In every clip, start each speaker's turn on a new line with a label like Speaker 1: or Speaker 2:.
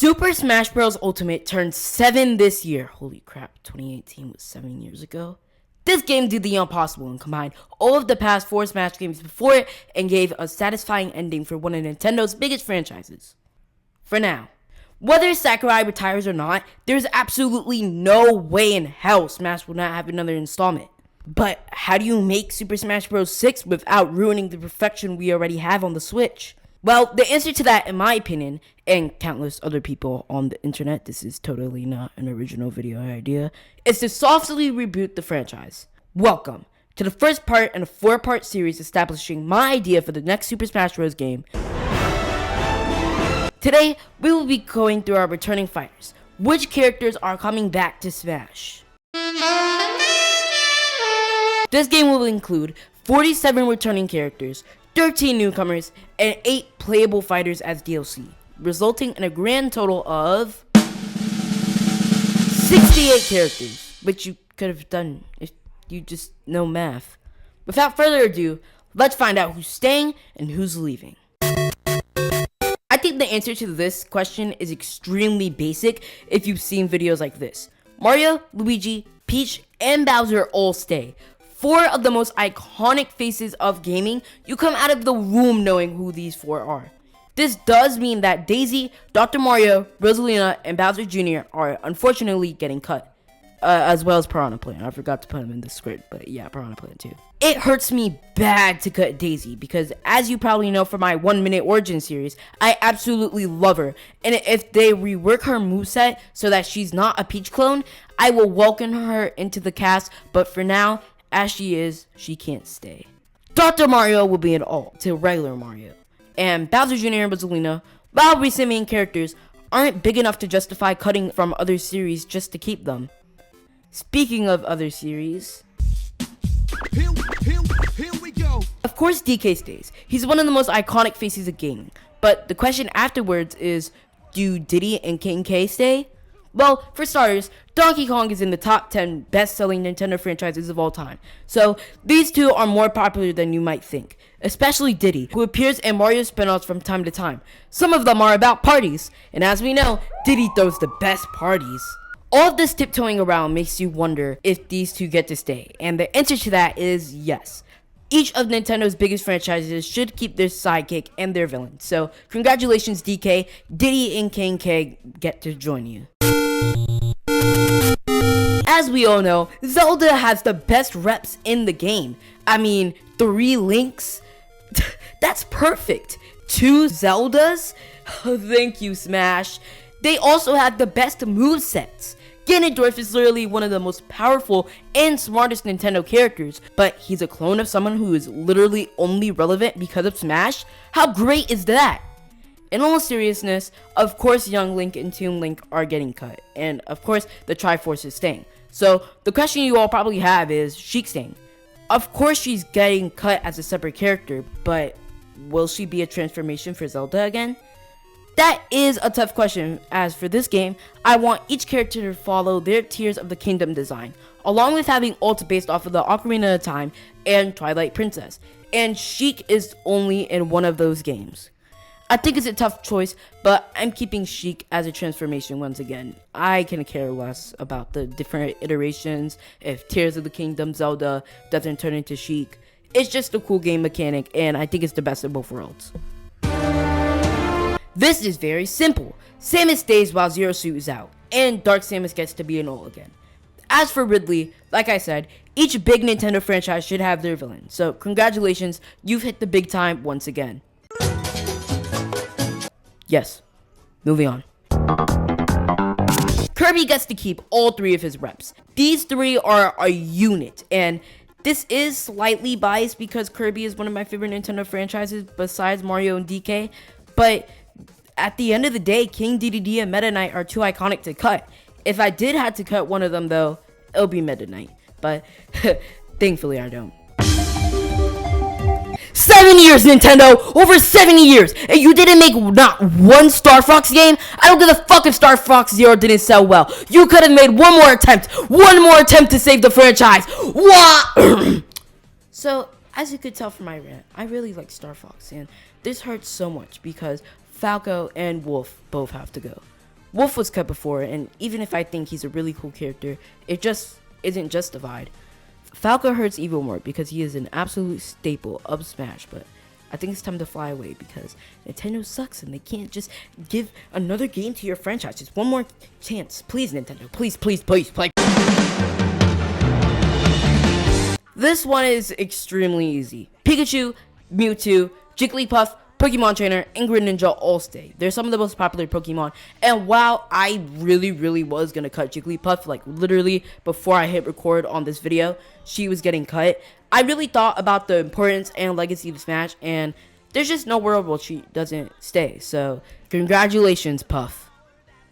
Speaker 1: Super Smash Bros. Ultimate turned 7 this year. Holy crap, 2018 was 7 years ago. This game did the impossible and combined all of the past 4 Smash games before it and gave a satisfying ending for one of Nintendo's biggest franchises. For now. Whether Sakurai retires or not, there's absolutely no way in hell Smash will not have another installment. But how do you make Super Smash Bros. 6 without ruining the perfection we already have on the Switch? Well, the answer to that, in my opinion, and countless other people on the internet, this is totally not an original video idea, is to softly reboot the franchise. Welcome to the first part in a 4-part series establishing my idea for the next Super Smash Bros. Game. Today, we will be going through our returning fighters. Which characters are coming back to Smash? This game will include 47 returning characters, 13 newcomers, and 8 playable fighters as DLC, resulting in a grand total of 68 characters, which you could have done if you just know math. Without further ado, let's find out who's staying and who's leaving. I think the answer to this question is extremely basic if you've seen videos like this. Mario, Luigi, Peach, and Bowser all stay. 4 of the most iconic faces of gaming. You come out of the womb knowing who these 4 are. This does mean that Daisy, Dr. Mario, Rosalina, and Bowser Jr. are unfortunately getting cut. As well as Piranha Plant. I forgot to put him in the script, but yeah, Piranha Plant too. It hurts me bad to cut Daisy because, as you probably know from my 1-minute origin series, I absolutely love her. And if they rework her moveset so that she's not a Peach clone, I will welcome her into the cast, but for now, as she is, she can't stay. Dr. Mario will be an alt to regular Mario. And Bowser Jr. and Rosalina, while recent main characters, aren't big enough to justify cutting from other series just to keep them. Speaking of other series, here we go. Of course DK stays. He's one of the most iconic faces of gaming. But the question afterwards is, do Diddy and King K stay? Well, for starters, Donkey Kong is in the top 10 best-selling Nintendo franchises of all time. So, these two are more popular than you might think. Especially Diddy, who appears in Mario spin-offs from time to time. Some of them are about parties, and as we know, Diddy throws the best parties. All of this tiptoeing around makes you wonder if these two get to stay, and the answer to that is yes. Each of Nintendo's biggest franchises should keep their sidekick and their villain. So, congratulations DK, Diddy and King K get to join you. As we all know, Zelda has the best reps in the game. I mean, 3 Links? That's perfect. 2 Zeldas? Thank you, Smash. They also have the best movesets. Ganondorf is literally one of the most powerful and smartest Nintendo characters, but he's a clone of someone who is literally only relevant because of Smash? How great is that? In all seriousness, of course Young Link and Toon Link are getting cut, and of course the Triforce is staying. So the question you all probably have is Sheik staying. Of course she's getting cut as a separate character, but will she be a transformation for Zelda again? That is a tough question, as for this game, I want each character to follow their Tears of the Kingdom design, along with having ults based off of the Ocarina of Time and Twilight Princess, and Sheik is only in one of those games. I think it's a tough choice, but I'm keeping Sheik as a transformation once again. I can care less about the different iterations if Tears of the Kingdom Zelda doesn't turn into Sheik. It's just a cool game mechanic, and I think it's the best of both worlds. This is very simple. Samus stays while Zero Suit is out, and Dark Samus gets to be an ult again. As for Ridley, like I said, each big Nintendo franchise should have their villain, so congratulations, you've hit the big time once again. Yes, moving on. Kirby gets to keep all 3 of his reps. These 3 are a unit, and this is slightly biased because Kirby is one of my favorite Nintendo franchises besides Mario and DK, but at the end of the day, King Dedede and Meta Knight are too iconic to cut. If I did have to cut one of them though, it'll be Meta Knight, but thankfully I don't. 7 years, Nintendo! Over 70 years! And you didn't make not one Star Fox game? I don't give a fuck if Star Fox Zero didn't sell well. You could have made one more attempt to save the franchise. What? So, as you could tell from my rant, I really like Star Fox, and this hurts so much because Falco and Wolf both have to go. Wolf was cut before, and even if I think he's a really cool character, it just isn't justified. Falco hurts even more because he is an absolute staple of Smash, but I think it's time to fly away because Nintendo sucks and they can't just give another game to your franchise. Just one more chance. Please, Nintendo. Please, please, please, please. This one is extremely easy. Pikachu, Mewtwo, Jigglypuff, Pokemon Trainer, and Greninja all stay. They're some of the most popular Pokemon. And while I really was going to cut Jigglypuff, like literally before I hit record on this video, she was getting cut. I really thought about the importance and legacy of Smash, and there's just no world where she doesn't stay. So, congratulations, Puff.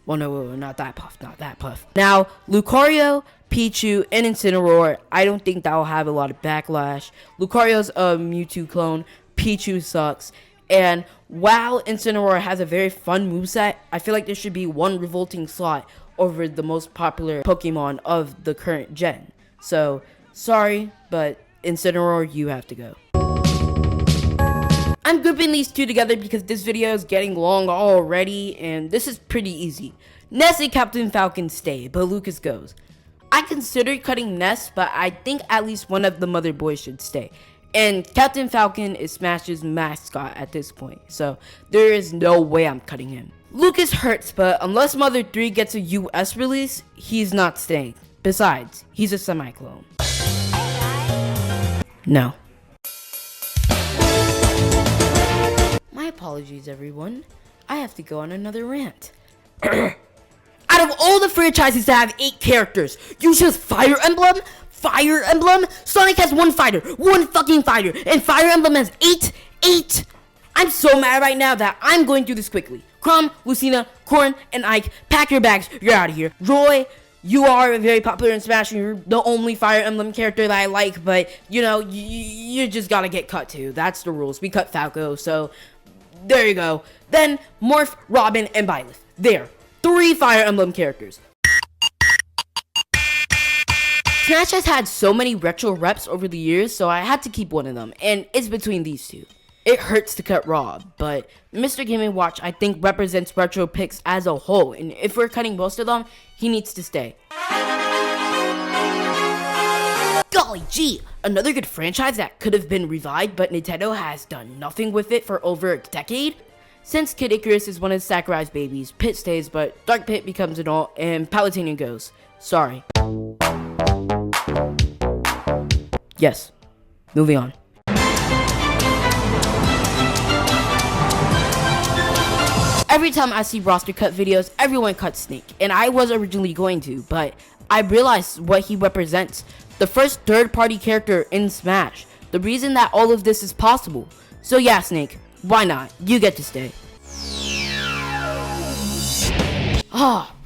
Speaker 1: Well, no, not that Puff, not that Puff. Now, Lucario, Pichu, and Incineroar, I don't think that will have a lot of backlash. Lucario's a Mewtwo clone, Pichu sucks, and while Incineroar has a very fun moveset, I feel like there should be one revolting slot over the most popular Pokemon of the current gen. So, sorry, but Incineroar, you have to go. I'm grouping these two together because this video is getting long already, and this is pretty easy. Ness and Captain Falcon stay, but Lucas goes. I considered cutting Ness, but I think at least one of the Mother Boys should stay. And Captain Falcon is Smash's mascot at this point, so there is no way I'm cutting him. Lucas hurts, but unless Mother 3 gets a US release, he's not staying. Besides, he's a semi-clone. No. My apologies, everyone. I have to go on another rant. Out of all the franchises that have 8 characters, you choose Fire Emblem? Fire Emblem? Sonic has 1 fighter. 1 fucking fighter. And Fire Emblem has 8. I'm so mad right now that I'm going through this quickly. Chrom, Lucina, Corrin, and Ike, pack your bags. You're out of here. Roy, you are very popular in Smash. You're the only Fire Emblem character that I like, but, you know, you just gotta get cut too. That's the rules. We cut Falco, so there you go. Then, Morph, Robin, and Byleth. There. 3 Fire Emblem characters. Smash has had so many retro reps over the years, so I had to keep one of them, and it's between these two. It hurts to cut Rob, but Mr. Game & Watch I think represents retro picks as a whole, and if we're cutting most of them, he needs to stay. Golly gee, another good franchise that could have been revived, but Nintendo has done nothing with it for over a decade? Since Kid Icarus is one of Sakurai's babies, Pit stays, but Dark Pit becomes an alt, and Palutena goes. Sorry. Yes. Moving on. Every time I see roster cut videos, everyone cuts Snake, and I was originally going to, but I realized what he represents. The first third-party character in Smash. The reason that all of this is possible. So yeah, Snake, why not? You get to stay.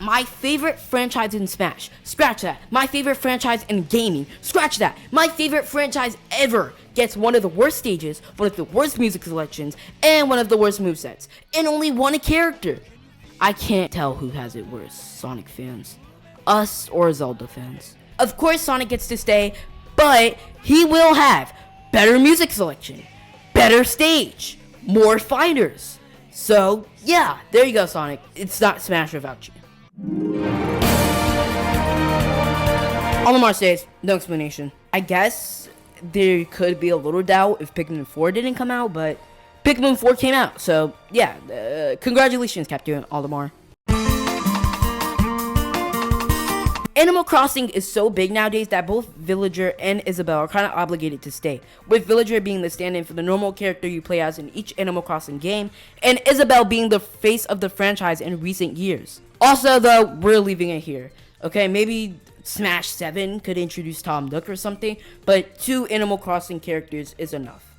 Speaker 1: My favorite franchise in Smash. Scratch that. My favorite franchise in gaming. Scratch that. My favorite franchise ever gets one of the worst stages, one of the worst music selections, and one of the worst movesets. And only one character. I can't tell who has it worse. Sonic fans. Us or Zelda fans. Of course Sonic gets to stay, but he will have better music selection, better stage, more fighters. So, yeah, there you go, Sonic. It's not Smash without you. Olimar stays. No explanation. I guess there could be a little doubt if Pikmin 4 didn't come out, but Pikmin 4 came out. So, yeah, congratulations, Captain Olimar. Animal Crossing is so big nowadays that both Villager and Isabelle are kind of obligated to stay, with Villager being the stand-in for the normal character you play as in each Animal Crossing game, and Isabelle being the face of the franchise in recent years. Also, though, we're leaving it here. Okay, maybe Smash 7 could introduce Tom Nook or something, but 2 Animal Crossing characters is enough.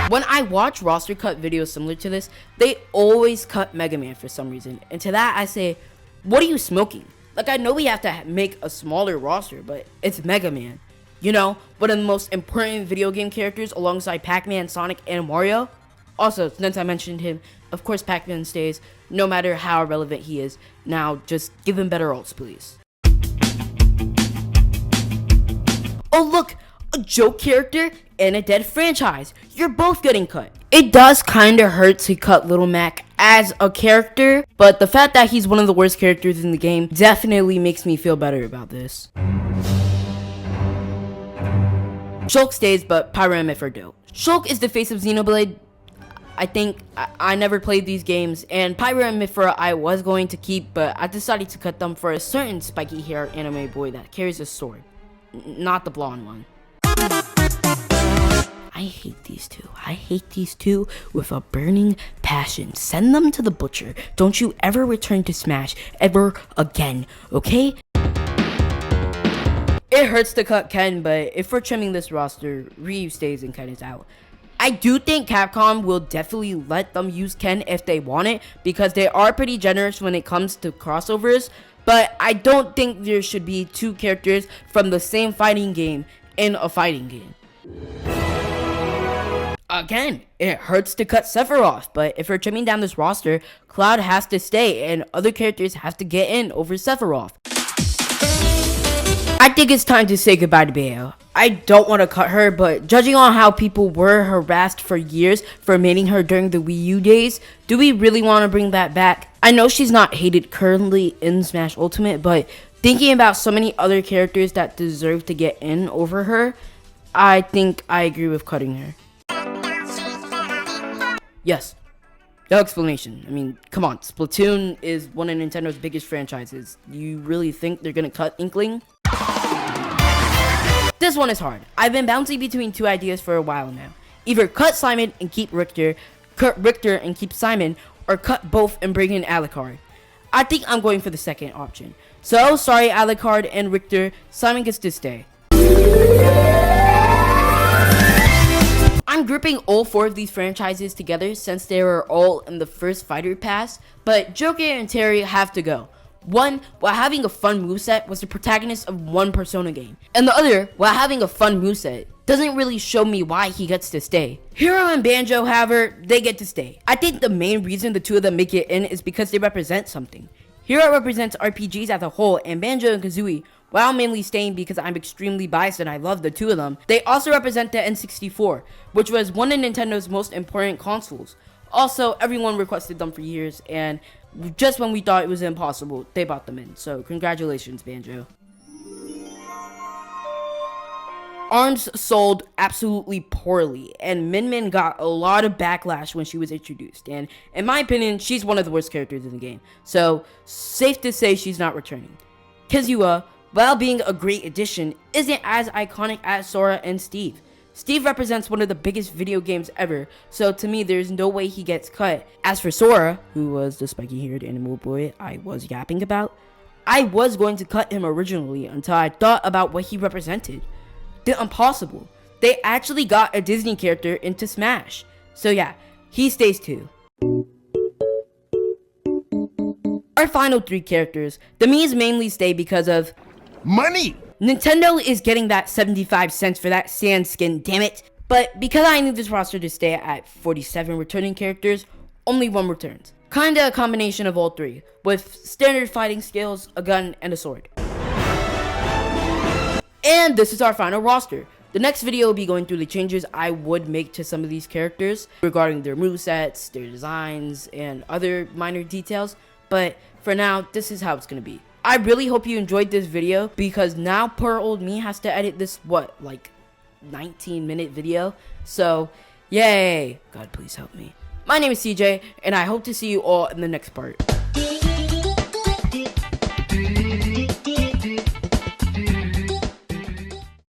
Speaker 1: When I watch roster cut videos similar to this, they always cut Mega Man for some reason. And to that I say, what are you smoking? Like, I know we have to make a smaller roster, but it's Mega Man. You know, one of the most important video game characters alongside Pac-Man, Sonic, and Mario. Also, since I mentioned him, of course Pac-Man stays, no matter how relevant he is. Now, just give him better ults, please. Oh look! A joke character? and a dead franchise. You're both getting cut. It does kind of hurt to cut Little Mac as a character, but the fact that he's one of the worst characters in the game definitely makes me feel better about this. Shulk stays, but Pyra and Mythra don't. Shulk is the face of Xenoblade. I think I never played these games, and Pyra and Mythra I was going to keep, but I decided to cut them for a certain spiky hair anime boy that carries a sword. Not the blonde one. I hate these two. I hate these two with a burning passion. Send them to the butcher. Don't you ever return to Smash ever again, okay? It hurts to cut Ken, but if we're trimming this roster, Ryu stays and Ken is out. I do think Capcom will definitely let them use Ken if they want it, because they are pretty generous when it comes to crossovers, but I don't think there should be two characters from the same fighting game in a fighting game. Again, it hurts to cut Sephiroth, but if we're trimming down this roster, Cloud has to stay and other characters have to get in over Sephiroth. I think it's time to say goodbye to Bayo. I don't want to cut her, but judging on how people were harassed for years for maining her during the Wii U days, do we really want to bring that back? I know she's not hated currently in Smash Ultimate, but thinking about so many other characters that deserve to get in over her, I think I agree with cutting her. Yes. No explanation. I mean, come on. Splatoon is one of Nintendo's biggest franchises. You really think they're gonna cut Inkling? This one is hard. I've been bouncing between two ideas for a while now. Either cut Simon and keep Richter, cut Richter and keep Simon, or cut both and bring in Alucard. I think I'm going for the second option. So, sorry Alucard and Richter, Simon gets to stay. I'm grouping all four of these franchises together since they were all in the first Fighter Pass, but Joker and Terry have to go. One, while having a fun moveset, was the protagonist of one Persona game, and the other, while having a fun moveset, doesn't really show me why he gets to stay. Hero and Banjo, however, they get to stay. I think the main reason the two of them make it in is because they represent something. Hero represents RPGs as a whole, and Banjo and Kazooie, while mainly staying because I'm extremely biased and I love the two of them, they also represent the N64, which was one of Nintendo's most important consoles. Also, everyone requested them for years, and just when we thought it was impossible, they bought them in. So, congratulations, Banjo. ARMS sold absolutely poorly, and Min Min got a lot of backlash when she was introduced, and in my opinion, she's one of the worst characters in the game. So, safe to say she's not returning. Kizua, while being a great addition, isn't as iconic as Sora and Steve. Steve represents one of the biggest video games ever, so to me there's no way he gets cut. As for Sora, who was the spiky-haired animal boy I was yapping about, I was going to cut him originally until I thought about what he represented. The impossible. They actually got a Disney character into Smash. So yeah, he stays too. Our final three characters, the Miis mainly stay because of
Speaker 2: money!
Speaker 1: Nintendo is getting that 75 cents for that sand skin, damn it. But because I need this roster to stay at 47 returning characters, only one returns. Kinda a combination of all three, with standard fighting skills, a gun, and a sword. And this is our final roster. The next video will be going through the changes I would make to some of these characters regarding their movesets, their designs, and other minor details. But for now, this is how it's gonna be. I really hope you enjoyed this video, because now poor old me has to edit this, what, like 19-minute video? So, yay! God, please help me. My name is CJ, and I hope to see you all in the next part.